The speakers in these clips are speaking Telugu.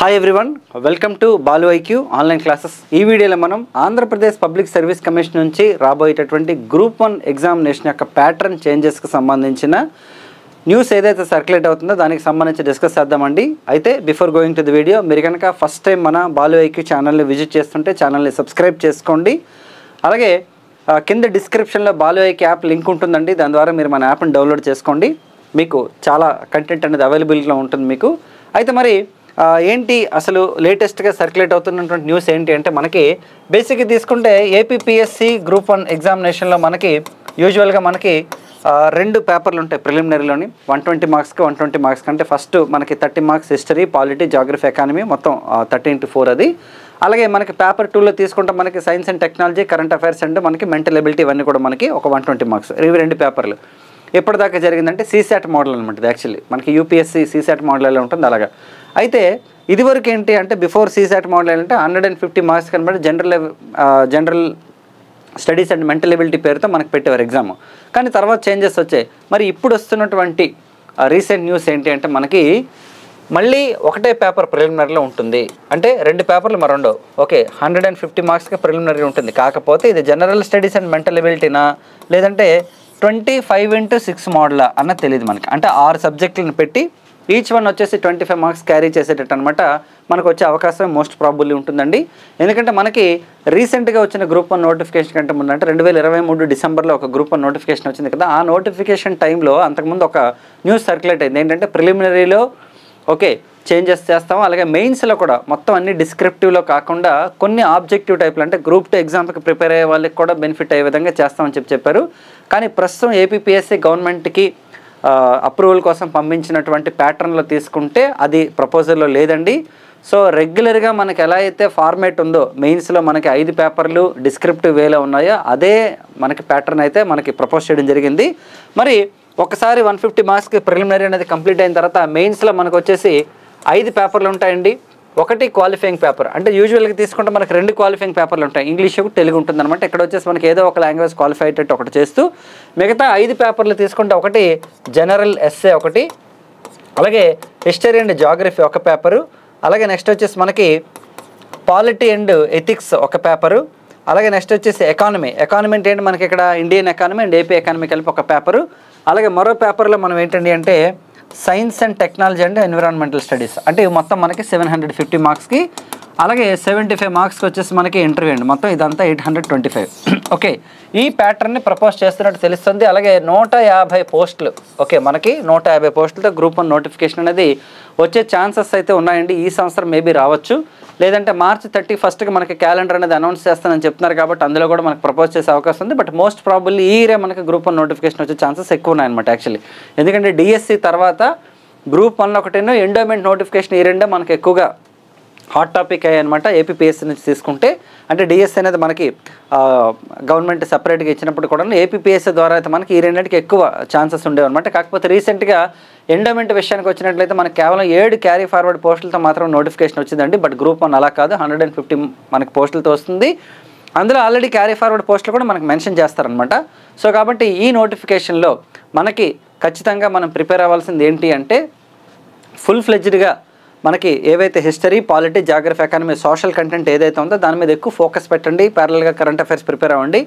Hi everyone, welcome to Balu IQ online classes. ఈ వీడియోలో మనం ఆంధ్రప్రదేశ్ పబ్లిక్ సర్వీస్ కమిషన్ నుంచి రాబోయేటటువంటి గ్రూప్ 1 ఎగ్జామినేషన్ యొక్క ప్యాటర్న్ చేంజెస్కి సంబంధించిన న్యూస్ ఏదైతే సర్క్యులేట్ అవుతుందో దానికి సంబంధించి డిస్కస్ చేద్దామండి. అయితే before going to the video, మీరు కనుక ఫస్ట్ టైం మన బాలు ఐక్యూ ఛానల్ని విజిట్ చేస్తుంటే ఛానల్ని సబ్స్క్రైబ్ చేసుకోండి. అలాగే కింద డిస్క్రిప్షన్లో బాలు ఐక్యూ యాప్ లింక్ ఉంటుందండి. దాని ద్వారా మీరు మన యాప్ని డౌన్లోడ్ చేసుకోండి. మీకు చాలా కంటెంట్ అనేది అవైలబుల్గా ఉంటుంది మీకు. అయితే మరి ఏంటి అసలు లేటెస్ట్గా సర్క్యులేట్ అవుతున్నటువంటి న్యూస్ ఏంటి అంటే, మనకి బేసిక్గా తీసుకుంటే ఏపీపీఎస్సి గ్రూప్ 1 ఎగ్జామినేషన్లో మనకి యూజువల్గా మనకి 2 పేపర్లు ఉంటాయి ప్రిలిమినరీలోని. 120 మార్క్స్కి 120 మార్క్స్కి. అంటే ఫస్ట్ మనకి 30 marks history, polity, geography, economy, మొత్తం 13/4 అది. అలాగే మనకి పేపర్ 2లో తీసుకుంటే మనకి science and technology, current affairs and మనకి మెంటల్ ఎబిలిటీ, ఇవన్నీ కూడా మనకి ఒక 120 మార్క్స్. ఇవి 2 పేపర్లు. ఎప్పటిదాకా జరిగిందంటే సీసాట్ మోడల్ అనమాట. యాక్చువల్లీ మనకి యూపీఎస్సీ సీసాట్ మోడల్ ఎలా ఉంటుంది అలాగా. అయితే ఇదివరకు ఏంటి అంటే, బిఫోర్ సీసాట్ మోడల్ అంటే 150 మార్క్స్ కనబడి general studies and mental ability పేరుతో మనకు పెట్టేవారు ఎగ్జామ్. కానీ తర్వాత చేంజెస్ వచ్చాయి. మరి ఇప్పుడు వస్తున్నటువంటి రీసెంట్ న్యూస్ ఏంటి అంటే, మనకి మళ్ళీ ఒకటే పేపర్ ప్రిలిమినరీలో ఉంటుంది. అంటే 2 పేపర్లు మరొండవు. ఓకే, 150 మార్క్స్కి ప్రిలిమినరీ ఉంటుంది. కాకపోతే ఇది జనరల్ స్టడీస్ అండ్ మెంటల్ ఎబిలిటీనా, లేదంటే 25x6 మోడల్ అన్న తెలియదు మనకి. అంటే 6 సబ్జెక్టులను పెట్టి ఈచ్ వన్ వచ్చేసి 25 మార్క్స్ క్యారీ చేసేటట్టు అనమాట మనకు వచ్చే అవకాశం మోస్ట్ ప్రాబుల్లీ ఉంటుందండి. ఎందుకంటే మనకి రీసెంట్గా వచ్చిన గ్రూప్ 1 నోటిఫికేషన్ కంటే ముందు అంటే 2023 డిసెంబర్లో ఒక గ్రూప్ 1 నోటిఫికేషన్ వచ్చింది కదా. ఆ నోటిఫికేషన్ టైంలో అంతకుముందు ఒక న్యూస్ సర్క్యులేట్ అయింది. ఏంటంటే ప్రిలిమినరీలో ఓకే చేంజెస్ చేస్తాము, అలాగే మెయిన్స్లో కూడా మొత్తం అన్ని డిస్క్రిప్టివ్లో కాకుండా కొన్ని ఆబ్జెక్టివ్ టైప్లు, అంటే గ్రూప్ 2 ఎగ్జామ్కి ప్రిపేర్ అయ్యే వాళ్ళకి కూడా బెనిఫిట్ అయ్యే విధంగా చేస్తామని చెప్పారు. కానీ ప్రస్తుతం ఏపీపీఎస్సీ గవర్నమెంట్కి అప్రూవల్ కోసం పంపించినటువంటి ప్యాటర్న్లో తీసుకుంటే అది ప్రపోజల్లో లేదండి. సో రెగ్యులర్గా మనకి ఎలా అయితే ఫార్మేట్ ఉందో, మెయిన్స్లో మనకి 5 పేపర్లు డిస్క్రిప్టివ్ వేలో ఉన్నాయో అదే మనకి ప్యాటర్న్ అయితే మనకి ప్రపోజ్ చేయడం జరిగింది. మరి ఒకసారి 150 మార్క్స్కి ప్రిలిమినరీ అనేది కంప్లీట్ అయిన తర్వాత మెయిన్స్లో మనకు వచ్చేసి 5 పేపర్లు ఉంటాయండి. ఒకటి క్వాలిఫైయింగ్ పేపర్. అంటే యూజువల్గా తీసుకుంటే మనకు 2 క్వాలిఫైయింగ్ పేపర్లు ఉంటాయి, ఇంగ్లీషు, తెలుగు ఉంటుందన్నమాట. ఇక్కడ వచ్చేసి మనకి ఏదో ఒక లాంగ్వేజ్ క్వాలిఫై అయ్యేటట్టు ఒకటి చేస్తూ, మిగతా 5 పేపర్లు తీసుకుంటే ఒకటి జనరల్ ఎస్ఏ ఒకటి, అలాగే హిస్టరీ అండ్ జాగ్రఫీ ఒక పేపరు, అలాగే నెక్స్ట్ వచ్చేసి మనకి పాలిటీ అండ్ ఎథిక్స్ ఒక పేపరు, అలాగే నెక్స్ట్ వచ్చేసి ఎకానమీ అంటే ఏంటి మనకి ఇక్కడ Indian economy and AP economy కలిపి ఒక పేపరు, అలాగే మరో పేపర్లో మనం ఏంటండి అంటే science and technology and environmental studies. అంటే ఇవి మొత్తం మనకి 750 మార్క్స్కి, అలాగే 75 మార్క్స్కి వచ్చేసి మనకి ఇంటర్వ్యూ అండి. మొత్తం ఇదంతా 825. ఓకే, ఈ ప్యాటర్న్ని ప్రపోజ్ చేస్తున్నట్టు తెలుస్తుంది. అలాగే 150 పోస్టులు, ఓకే మనకి 150 పోస్టులతో గ్రూప్ 1 నోటిఫికేషన్ అనేది వచ్చే ఛాన్సెస్ అయితే ఉన్నాయండి. ఈ సంవత్సరం మేబీ రావచ్చు, లేదంటే మార్చి 31కి మనకి క్యాలెండర్ అనేది అనౌన్స్ చేస్తానని చెప్తున్నారు కాబట్టి అందులో కూడా మనకు ప్రపోజ్ చేసే అవకాశం ఉంది. బట్ మోస్ట్ ప్రాబుల్లీ ఈ ఇయరే మనకి గ్రూప్ 1 నోటిఫికేషన్ వచ్చే ఛాన్సెస్ ఎక్కువ ఉన్నాయన్నమాట యాక్చువల్లీ. ఎందుకంటే డిఎస్సి తర్వాత గ్రూప్ 1 ఒకటేనో ఎండోమెంట్ నోటిఫికేషన్ ఈ రెండే మనకి ఎక్కువగా హాట్ టాపిక్ అయ్యాయి అనమాట ఏపీపీఎస్సీ నుంచి తీసుకుంటే. అంటే డిఎస్సీ అనేది మనకి గవర్నమెంట్ సపరేట్గా ఇచ్చినప్పుడు కూడా ఏపీపీఎస్సీ ద్వారా అయితే మనకి ఈ రెండింటికి ఎక్కువ ఛాన్సెస్ ఉండేవి అనమాట. కాకపోతే రీసెంట్గా ఎండోమెంట్ విషయానికి వచ్చినట్లయితే మనకి కేవలం 7 క్యారీ ఫార్వర్డ్ పోస్టులతో మాత్రం నోటిఫికేషన్ వచ్చిందండి. బట్ గ్రూప్ 1 అలా కాదు, 150 మనకి పోస్టులతో వస్తుంది. అందులో ఆల్రెడీ క్యారీ ఫార్వర్డ్ పోస్టులు కూడా మనకు మెన్షన్ చేస్తారనమాట. సో కాబట్టి ఈ నోటిఫికేషన్లో మనకి ఖచ్చితంగా మనం ప్రిపేర్ అవ్వాల్సింది ఏంటి అంటే, ఫుల్ ఫ్లెడ్జ్డ్గా మనకి ఏవైతే history, polity, geography, economy, social content ఏదైతే ఉందో దాని మీద ఎక్కువ ఫోకస్ పెట్టండి. ప్యారలల్గా కరెంట్ అఫైర్స్ ప్రిపేర్ అవ్వండి.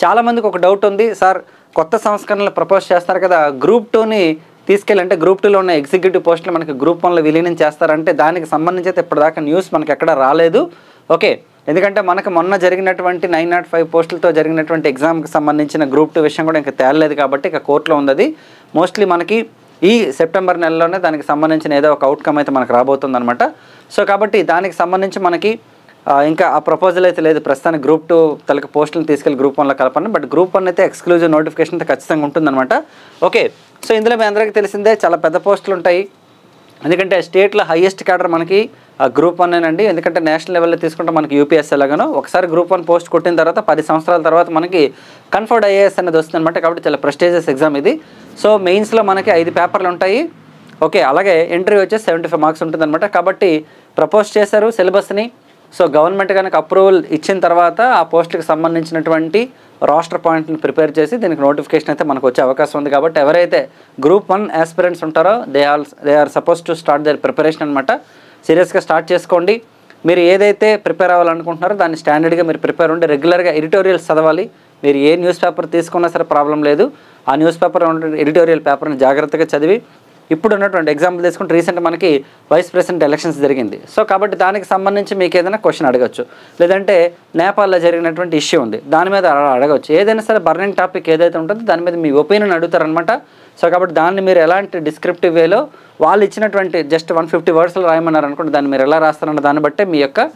చాలామందికి ఒక డౌట్ ఉంది, సార్ కొత్త సంస్కరణలు ప్రపోజ్ చేస్తారు కదా, గ్రూప్ 2ని తీసుకెళ్ళంటే గ్రూప్ 2లో ఉన్న ఎగ్జిక్యూటివ్ పోస్టులు మనకి గ్రూప్ 1లో విలీనం చేస్తారంటే దానికి సంబంధించి అయితే ఇప్పటిదాకా న్యూస్ మనకి ఎక్కడ రాలేదు. ఓకే, ఎందుకంటే మనకు మొన్న జరిగినటువంటి 905 పోస్టులతో జరిగినటువంటి ఎగ్జామ్కి సంబంధించిన గ్రూప్ 2 విషయం కూడా ఇంకా తేలలేదు కాబట్టి ఇక కోర్టులో ఉంది. అది మోస్ట్లీ మనకి ఈ సెప్టెంబర్ నెలలోనే దానికి సంబంధించిన ఏదో ఒక అవుట్కమ్ అయితే మనకు రాబోతుందన్నమాట. సో కాబట్టి దానికి సంబంధించి మనకి ఇంకా ఆ ప్రపోజల్ అయితే లేదు ప్రస్తుతానికి గ్రూప్ 2 తలకి పోస్టులను తీసుకెళ్ళి గ్రూప్ 1లో కలపండి. బట్ గ్రూప్ 1 అయితే ఎక్స్క్లూజివ్ నోటిఫికేషన్ అయితే ఖచ్చితంగా ఉంటుందన్నమాట. ఓకే, సో ఇందులో మీ అందరికీ తెలిసిందే చాలా పెద్ద పోస్టులు ఉంటాయి. ఎందుకంటే స్టేట్లో హైయెస్ట్ క్యాడర్ మనకి గ్రూప్ 1 అండి. ఎందుకంటే నేషనల్ లెవెల్లో తీసుకుంటే మనకి యూపీఎస్సీ ఎలాగనో ఒకసారి గ్రూప్ 1 పోస్ట్ కొట్టిన తర్వాత 10 సంవత్సరాల తర్వాత మనకి కన్ఫర్డ్ ఐఏఎస్ అనేది వస్తుంది అనమాట. కాబట్టి చాలా ప్రెస్టీజియస్ ఎగ్జామ్ ఇది. సో మెయిన్స్లో మనకి 5 పేపర్లు ఉంటాయి. ఓకే, అలాగే ఇంటర్వ్యూ వచ్చేసి 75 మార్క్స్ ఉంటుందన్నమాట. కాబట్టి ప్రపోజ్ చేశారు సిలబస్ని. సో గవర్నమెంట్ కనుక అప్రూవల్ ఇచ్చిన తర్వాత ఆ పోస్టులకు సంబంధించినటువంటి రాస్టర్ పాయింట్ని ప్రిపేర్ చేసి దీనికి నోటిఫికేషన్ అయితే మనకు వచ్చే అవకాశం ఉంది. కాబట్టి ఎవరైతే గ్రూప్ 1 ఆస్పిరెంట్స్ ఉంటారో they are suppose to start their preparation అనమాట. సీరియస్గా స్టార్ట్ చేసుకోండి. మీరు ఏదైతే ప్రిపేర్ అవ్వాలనుకుంటున్నారో దాన్ని స్టాండర్డ్గా మీరు ప్రిపేర్ ఉండి రెగ్యులర్గా ఎడిటోరియల్స్ చదవాలి. మీరు ఏ న్యూస్ పేపర్ తీసుకున్నా సరే ప్రాబ్లం లేదు. ఆ న్యూస్ పేపర్ ఎడిటోరియల్ పేపర్ని జాగ్రత్తగా చదివి ఇప్పుడు ఉన్నటువంటి ఎగ్జాంపుల్ తీసుకుంటే రీసెంట్ మనకి వైస్ ప్రెసిడెంట్ ఎలక్షన్స్ జరిగింది. సో కాబట్టి దానికి సంబంధించి మీకు ఏదైనా క్వశ్చన్ అడగచ్చు, లేదంటే నేపాల్లో జరిగినటువంటి ఇష్యూ ఉంది దాని మీద అడగచ్చు. ఏదైనా సరే బర్నింగ్ టాపిక్ ఏదైతే ఉంటుందో దాని మీద మీ ఒపీనియన్ అడుగుతారనమాట. సో కాబట్టి దాన్ని మీరు ఎలాంటి డిస్క్రిప్టివ్ వేలో వాళ్ళు ఇచ్చినటువంటి జస్ట్ 150 వర్డ్స్లో రాయమన్నారు అనుకోండి, దాన్ని మీరు ఎలా రాస్తారన్న దాన్ని బట్టే మీ యొక్క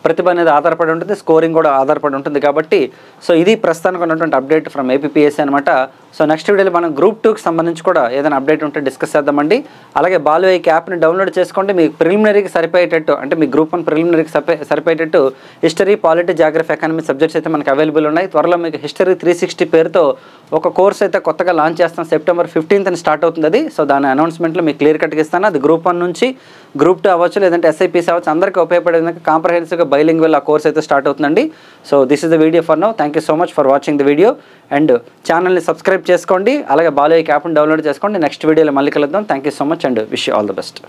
ప్రతిభ అనేది ఆధారపడి ఉంటుంది, స్కోరింగ్ కూడా ఆధారపడి ఉంటుంది. కాబట్టి సో ఇది ప్రస్తుతానికి ఉన్నటువంటి అప్డేట్ ఫ్రమ్ ఏపీపీఎస్సీ అనమాట. సో నెక్స్ట్ వీడియోలో మనం గ్రూప్ 2కి సంబంధించి కూడా ఏదైనా అప్డేట్ ఉంటే డిస్కస్ చేద్దామండి. అలాగే బాలుఐకి యాప్ని డౌన్లోడ్ చేసుకోండి. మీకు ప్రిలిమినరీకి సరిపోయేటట్టు, అంటే మీ గ్రూప్ 1 ప్రిలిమినరీకి సరిపోయేటట్టు history, polity, geography, economy subjects అయితే మనకు అవైలబుల్ ఉన్నాయి. త్వరలో మీకు హిస్టరీ 360 పేరుతో ఒక కోర్స్ అయితే కొత్తగా లాంచ్ చేస్తాం. సెప్టెంబర్ 15th స్టార్ట్ అవుతుంది అది. సో దాని అనౌన్స్మెంట్లో మీకు క్లియర్ కట్గా ఇస్తాను. అది గ్రూప్ 1 నుంచి గ్రూప్ 2 అవ్వచ్చు, లేదంటే ఎస్ఐపీసీ అవ్వచ్చు, అందరికీ ఉపయోగపడే విధంగా కాంప్రహెన్సివ్గా బైలింగ్వల్ ఆ కోర్స్ అయితే స్టార్ట్ అవుతుందండి. So this is the video for now. Thank you so much for watching the video. And ఛానల్ని సబ్స్క్రైబ్ చేసుకోండి, అలాగే బాలుఐకి యాప్ని డౌన్లోడ్ చేసుకోండి. నెక్స్ట్ వీడియోలో మళ్ళీ కలుద్దాం. Thank you so much and wish you all the best.